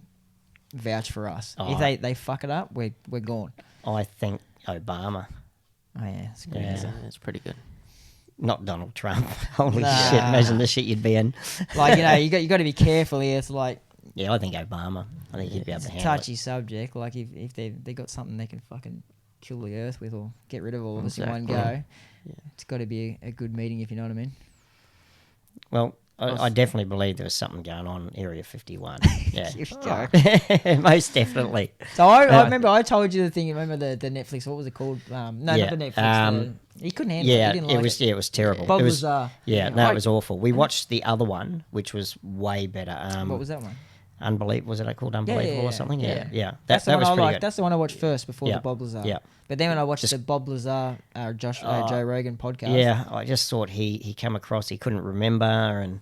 vouch for us. Oh. If they fuck it up, we're gone. I think Obama, Oh yeah, that's a good Yeah. answer. It's pretty good. not Donald Trump. Holy Nah. shit! Imagine the shit you'd be in. Like you got to be careful here. It's like Yeah, I think Obama. I think he'd be able it's to a handle touchy subject. Like if they got something they can fucking kill the earth with or get rid of all of us in one go, Exactly. Yeah. it's got to be a good meeting if you know what I mean. it. Well, I definitely believe there was something going on in Area 51. Yeah, You're joking. most definitely. So I remember I told you the thing. Remember the Netflix? What was it called? No, Yeah, not the Netflix. He couldn't handle it. Yeah, He didn't like it was terrible. Bob it was, Lazar. Yeah, no, I- it was awful. We watched the other one, which was way better. What was that one? Unbelievable? Was it called Unbelievable yeah, or something? yeah. Yeah. That's the That one was I pretty liked. good. That's the one I watched first before Yeah, the Bob Lazar. yeah. But then when I watched Just- the Bob Lazar, Joe Rogan podcast. Yeah, I just thought he came across, he couldn't remember, and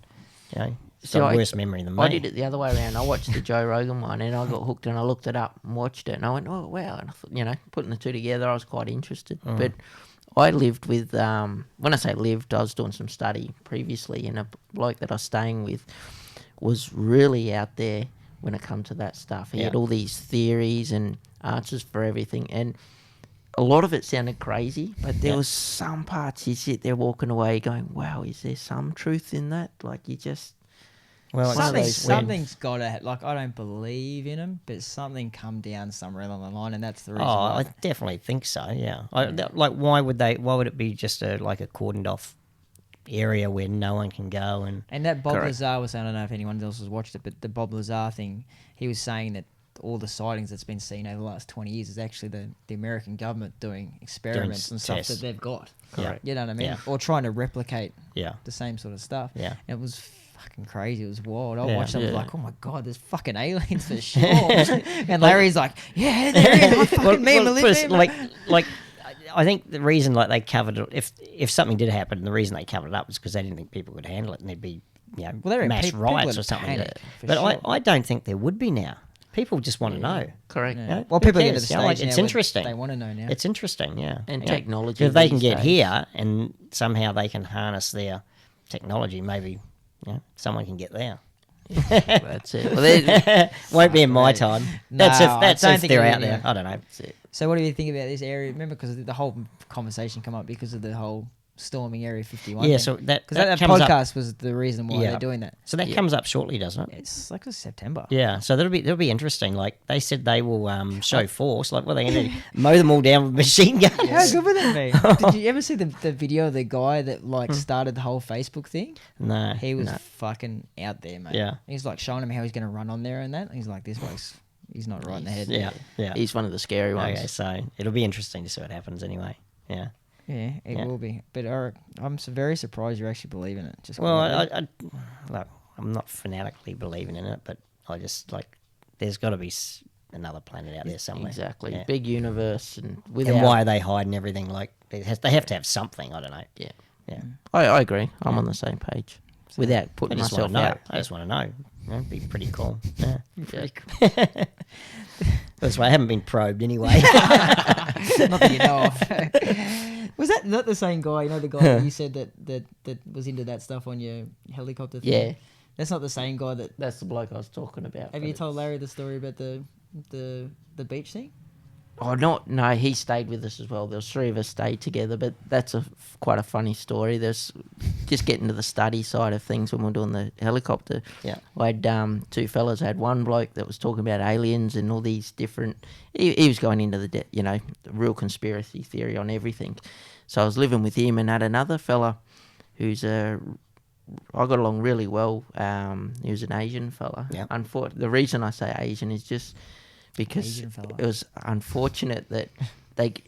he's See, got I- worse memory than me. I did it the other way around. I watched the Joe Rogan one, and I got hooked, and I looked it up and watched it, and I went, "Oh wow!" And I thought, putting the two together, I was quite interested. But I lived with, when I say lived, I was doing some study previously, and a bloke that I was staying with was really out there when it come to that stuff. He had Yeah. all these theories and answers for everything, and a lot of it sounded crazy, but there Yeah. was some parts you sit there walking away going, "Wow, is there some truth in that?" Like you just. Well, it's one of those weird- Something's got to like. I don't believe in him, but something come down somewhere along the line, and that's the reason. Oh, why. I definitely think so. Yeah, like why would it be just a cordoned off area where no one can go and And that Bob Correct. Lazar was, I don't know if anyone else has watched it, but the Bob Lazar thing, he was saying that all the sightings that's been seen over the last 20 years is actually the American government doing experiments and stuff tests. that they've got. Correct. You know what I mean? Yeah. Or trying to replicate yeah, the same sort of stuff. yeah. And it was fucking crazy. It was wild. I Yeah. watched it, I was Yeah. like, oh my God, there's fucking aliens for sure. And Larry's like, yeah, there is. I fucking Put us- like I think the reason they covered it, if something did happen, the reason they covered it up was because they didn't think people could handle it, and there'd be Well, they're in mass people riots would or something. panic, for But sure. I don't think there would be now. People just want to know. Correct. Yeah. You know, Well, who people get to cares? the You know, stage it's now where interesting. they want to know now. It's interesting, yeah. And You know, technology if they can these get days. here and somehow they can harness their technology, maybe someone can get there. That's it. Well, there- Won't be in my time. That's No, if I that's don't if think they're it out will, there. yeah. I don't know. that's it. So what do you think about this area? Remember, because the whole conversation come up because of the whole storming Area 51. Yeah, so that because that comes up. podcast was the reason why Yeah. they're doing that. So that Yeah. comes up shortly, doesn't it? It's like it's September. Yeah, so that'll be interesting. Like they said, they will show force. Like, what are they going to do? Mow them all down with machine guns? How good would that be? Did you ever see the video of the guy that started the whole Facebook thing? No, He was no. fucking out there, mate. Yeah. He's like showing him how he's going to run on there and that. And he's like, this bloke's he's not right in the head. Yeah. He's one of the scary ones. Okay, so it'll be interesting to see what happens anyway. Yeah. Yeah, it Yeah. will be. But I'm very surprised you actually believe in it. Just Well, quietly. look, I'm not fanatically believing in it, but I just there's got to be another planet out there somewhere. Exactly. Yeah. Big universe and without. And why are they hiding everything? Like they have to have something. I don't know. Yeah. Yeah. I agree. I'm on the same page. Without I putting just want myself to know. out. I just want to know. It'd be pretty cool. Yeah. Yeah. That's why I haven't been probed anyway. Not that you know of. Was that not the same guy? You know, the guy that you said that was into that stuff on your helicopter thing? Yeah. That's not the same guy that. That's the bloke I was talking about. Have you told Larry the story about the beach thing? Oh, no, he stayed with us as well. There was 3 of us stayed together, but that's quite a funny story. There's just getting to the study side of things when we're doing the helicopter. Yeah. I had 2 fellas. I had one bloke that was talking about aliens and all these different. He was going into the real conspiracy theory on everything. So I was living with him and had another fella who's I got along really well. He was an Asian fella. Yeah. The reason I say Asian is just because Asian fella. it was unfortunate that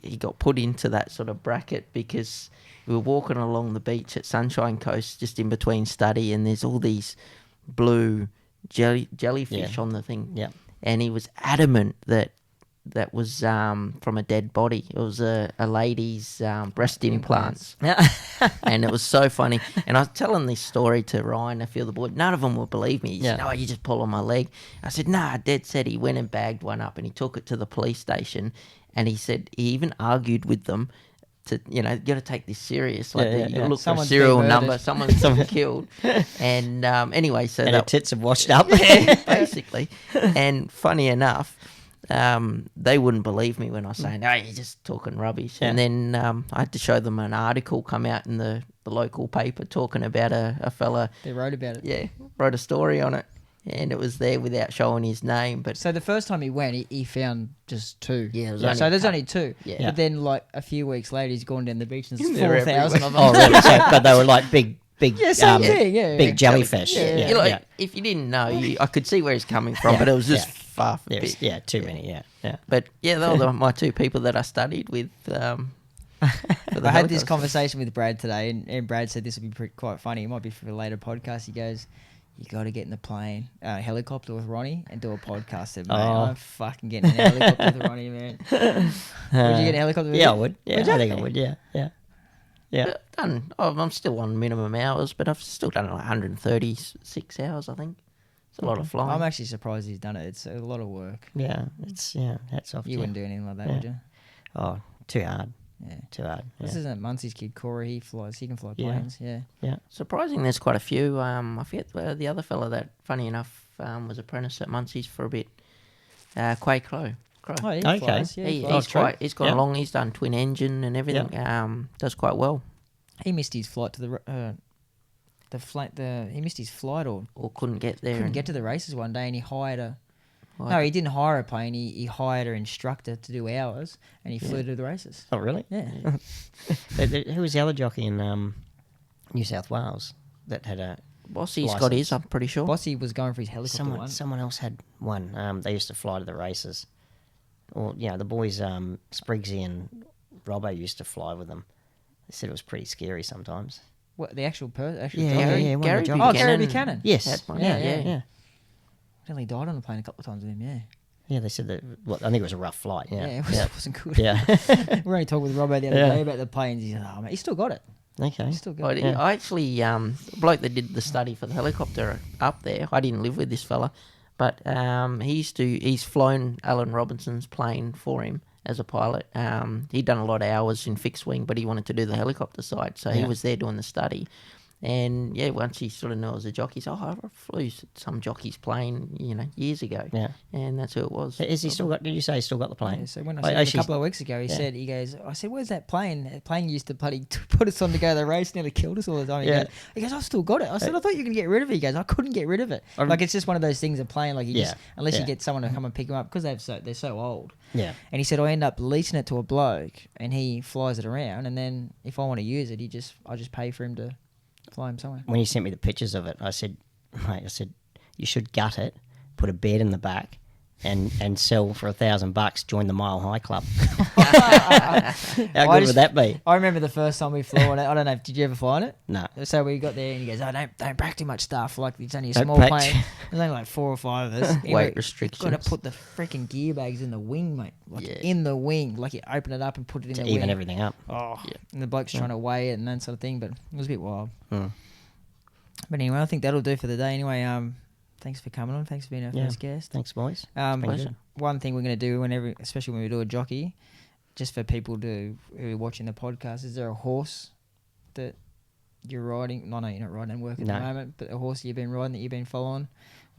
he got put into that sort of bracket because we were walking along the beach at Sunshine Coast just in between study, and there's all these blue jellyfish on the thing. Yeah. And he was adamant that was from a dead body. It was a lady's breast implants. And it was so funny. And I was telling this story to Ryan, a few of the boys. None of them would believe me. He said, "Oh, you just pull on my leg." I said, "Nah." Dad said he went and bagged one up and he took it to the police station. And he said he even argued with them to, you got to take this serious. Like, you look for a Someone's serial been number. murdered. Someone's been killed. And anyway, so And her that tits have washed up. basically. And funny enough, they wouldn't believe me when I was saying, "No, you're just talking rubbish." Yeah. And then I had to show them an article come out in the local paper talking about a fella. They wrote about it. Yeah, wrote a story on it, and it was there without showing his name. But So the first time he went, he found just 2. Yeah, it was So only a there's couple. only 2. Yeah. But then, like, a few weeks later, he's gone down the beach and there's They're 4,000 of them. Oh, really? So, but they were like big, Yeah, same thing, yeah. big jellyfish. Yeah. Yeah, You know, yeah. If you didn't know, I could see where he's coming from, Yeah, but it was just yeah. far from There's, big. too many. Yeah. But yeah, they were my 2 people that I studied with. For the I had this helicopter. conversation with Brad today, and Brad said this would be quite funny. It might be for a later podcast. He goes, "You got to get in the plane, helicopter with Ronnie, and do a podcast." I said, "Mate, Oh. I'm fucking getting in a helicopter with Ronnie, man." Would you get in a helicopter with Yeah, I him? would. Yeah, Would you? I think I would. Yeah. Yeah, I'm still on minimum hours, but I've still done like 136 hours, I think. It's a lot of flying. I'm actually surprised he's done it. It's a lot of work. Yeah. It's hats off. You to wouldn't do anything like that, Yeah. would you? Oh, too hard. Yeah. Too hard. This Yeah. isn't Muncie's kid, Corey. He flies. He can fly Yeah. planes. Yeah. Surprising, there's quite a few. I forget the other fella that, funny enough, was apprentice at Muncie's for a bit. Quay Crow. Oh, he Okay. flies. Yeah, he He, flies. he's gone Yeah. along. He's done twin engine and everything. Does quite well. He missed his flight to he missed his flight or Or couldn't get there. couldn't and- get to the races one day, and he hired a. Like- No, he didn't hire a plane. He hired an instructor to do hours, and he flew to the races. Oh, really? Yeah. Who was the other jockey in New South Wales that had a Bossy's got license? his, I'm pretty sure. Bossy was going for his helicopter one. Someone else had one. They used to fly to the races. Or the boys Spriggsy and Robbo used to fly with them. They said it was pretty scary sometimes. What, the actual Yeah, jockey? yeah, Gary, yeah, one of the Gary jockeys. Oh, Buchanan. Gary Buchanan. Yes. Had one, Yeah, yeah. Yeah. I only died on the plane a couple of times with him. Yeah. Yeah, they said that. Well, I think it was a rough flight. Yeah. It wasn't good. Yeah. We were only talking with Robbo the other Yeah. day about the planes. He said, "Oh, mate, he's still got it. Okay. He's still got it." I actually, the bloke that did the study for the helicopter up there, I didn't live with this fella, but he's flown Alan Robinson's plane for him as a pilot. He'd done a lot of hours in fixed wing, but he wanted to do the helicopter side, so he Yeah. was there doing the study. And yeah, once he sort of knows the jockey, he said, "Oh, I flew some jockey's plane, years ago." Yeah. And that's who it was. Is he still got? Did you say he's still got the plane? Yeah, so when I Oh, said him a actually- couple of weeks ago, he goes, I said, "Where's that plane? That plane used to bloody put us on to go to the race, nearly killed us all the time." Yeah. He goes, "I've still got it." I said, "I thought you were going to get rid of it." He goes, "I couldn't get rid of it." I'm- Like, it's just one of those things, a plane, like, Yeah, unless you yeah. get someone to come and pick them up, because they're so old. Yeah. And he said, I end up leasing it to a bloke, and he flies it around, and then if I want to use it, I just pay for him to fly him somewhere. When he sent me the pictures of it, I said, you should gut it, put a bed in the back, and sell for $1,000. Join the Mile High Club. How good would that be? I remember the first time we flew on it. I don't know, did you ever fly on it? No. So we got there and he goes, "Oh, don't pack too much stuff. Like, it's only a Don't small pack plane." too- There's only like 4 or 5 of us. Weight You've got to restrictions. put the freaking gear bags in the wing, mate. Like, Yeah. in the wing. Like, you open it up and put it in To the even wing. everything up. Oh, Yeah. and the bloke's trying to weigh it and that sort of thing, but it was a bit wild. Hmm. But anyway, I think that'll do for the day. Anyway, thanks for coming on. Thanks for being our Yeah. first guest. Thanks, boys. Pleasure. One thing we're going to do especially when we do a jockey, just for people who are watching the podcast, is there a horse that you're riding? No, you're not riding and work at No. the moment, but a horse you've been riding that you've been following,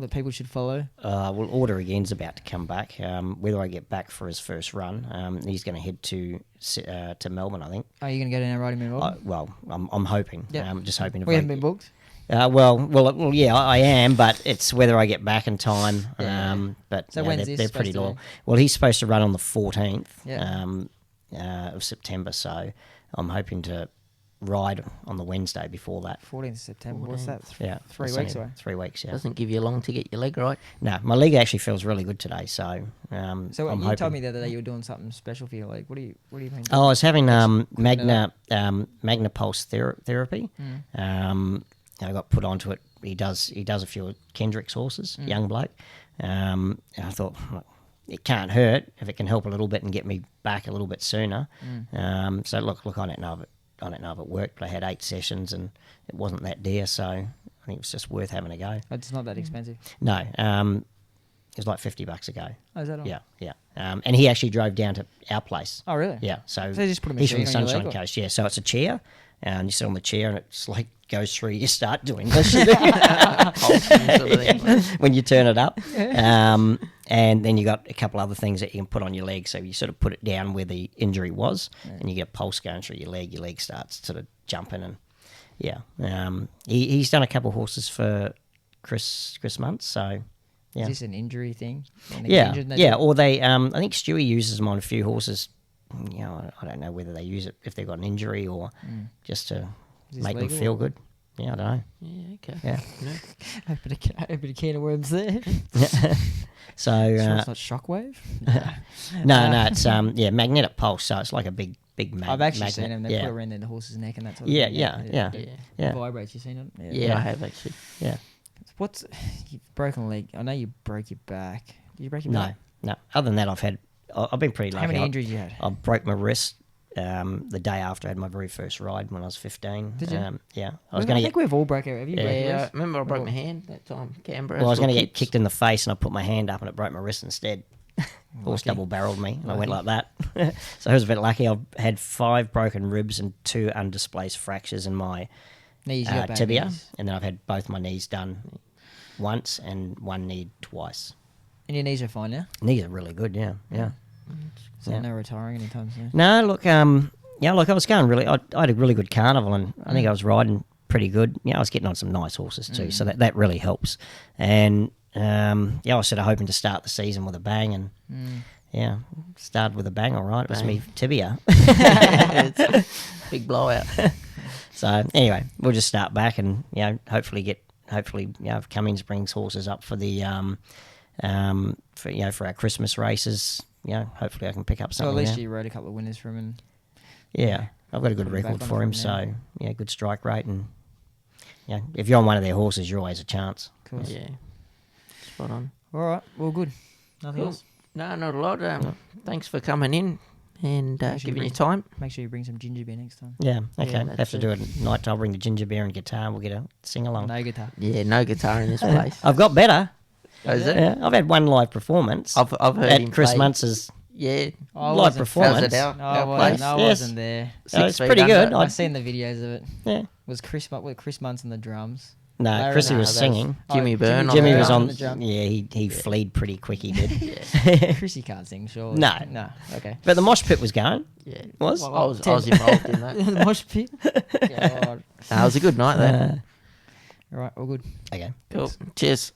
that people should follow? Well, Order Again's about to come back. Whether I get back for his first run, he's going to head to Melbourne, I think. Are you going to go down riding in Melbourne? Well, I'm hoping. Yep. I'm just hoping. If We I haven't been booked. Well, yeah, I am, but it's whether I get back in time. Yeah. But So yeah, when's they're this pretty supposed to loyal. be? Well, he's supposed to run on the 14th Yeah. of September, so I'm hoping to ride on the Wednesday before that. 14th of September. What's that? Yeah, 3 that's weeks only away. 3 weeks, yeah. Doesn't give you long to get your leg right. No, my leg actually feels really good today, so So I'm you hoping. told me the other day you were doing something special for your leg. What do you mean? Oh, I was having clean it Magna Pulse therapy. I got put onto it. He does a few of Kendrick's horses, young bloke. And I thought, well, it can't hurt if it can help a little bit and get me back a little bit sooner. So look, I don't know if it worked, but I had 8 sessions and it wasn't that dear, so I think it was just worth having a go. It's not that expensive. No, it was like $50 a go. Oh, is that all? Yeah. And he actually drove down to our place. Oh, really? Yeah, so So you just put a he's from the machine on your Sunshine leg, or- Coast. Yeah, so it's a chair, and you sit on the chair, and it's like goes through. You start doing this when you turn it up, and then you got a couple other things that you can put on your leg. So you sort of put it down where the injury was, and you get a pulse going through your leg. Your leg starts sort of jumping, and yeah, he's done a couple of horses for Chris Muntz, so. Yeah. Is this an injury thing? When they get Yeah, injured and they yeah. do- Or they, I think Stewie uses them on a few horses. You know, I don't know whether they use it if they've got an injury or just to Is this make them legal feel or- good. Yeah, I don't know. Yeah, okay. Yeah. No. Open a can of worms there. So Sure it's not shockwave? no, it's magnetic pulse. So it's like a big I've actually magnet. seen them. They yeah. put it around the horse's neck and that sort of Yeah, thing. yeah. Yeah. Yeah. It vibrates. You seen it? Yeah, I have actually. Yeah. What's you've broken a leg? I know you broke your back. Did you break your No, back? no. Other than that, I've been pretty lucky. How many I- injuries you had? I broke my wrist the day after I had my very first ride when I was 15. Did you? Yeah. I think we've all broke our. Have you broke your Yeah, wrist? remember I broke my hand that time, Canberra. Well, I was little going to get kids. kicked in the face, and I put my hand up, and it broke my wrist instead. Horse Lucky. double barreled me, and I went like Lucky. that. So I was a bit lucky. I've had 5 broken ribs and 2 undisplaced fractures in my Knees, you got bad tibia, knees. and then I've had both my knees done once and one knee twice. And your knees are fine now. Knees are really good, yeah. So Yeah. no retiring anytime soon. No, look, I was going really. I had a really good carnival, and I think I was riding pretty good. I was getting on some nice horses too, so that really helps. And I was sort of hoping to start the season with a bang, and yeah, started with a bang. All right, it was me tibia. It's a big blowout. So anyway, we'll just start back, and hopefully if Cummings brings horses up for the for our Christmas races, hopefully I can pick up So something. at least there. you rode a couple of winners from him. Yeah, I've got a good Put him back record on for the him. front So good strike rate, and if you're on one of their horses, you're always a chance. Cool. Yeah, spot on. All right. Well, good. Nothing Cool. else. No, not a lot. Thanks for coming in and Make sure you giving your bring- time. Make sure you bring some ginger beer next time. Yeah, okay. Yeah, Have that's to it. do it at night. I'll bring the ginger beer and guitar, and we'll get a sing along. No guitar. Yeah, no guitar in this place. I've got better. Oh, is it? Yeah, I've had one live performance I've heard at him Chris play. Muntz's Yeah, I live wasn't- performance. How's it out? No, I Our wasn't, place? no, I Yes. wasn't there. So it's 6 feet pretty under. good. I've seen the videos of it. Yeah. Was Chris Months on the drums? No, Larry- Chrissy no, was that's- singing. Jimmy Oh, Byrne. Jimmy the was drum. on. the drum. Yeah, he fleed pretty quick. He did. Chrissy can't sing, sure. No. No. Okay. But the mosh pit was going. Yeah, Was? I was involved in that. the mosh pit. God. No, it was a good night there. All right. All good. Okay. Cool. Cheers.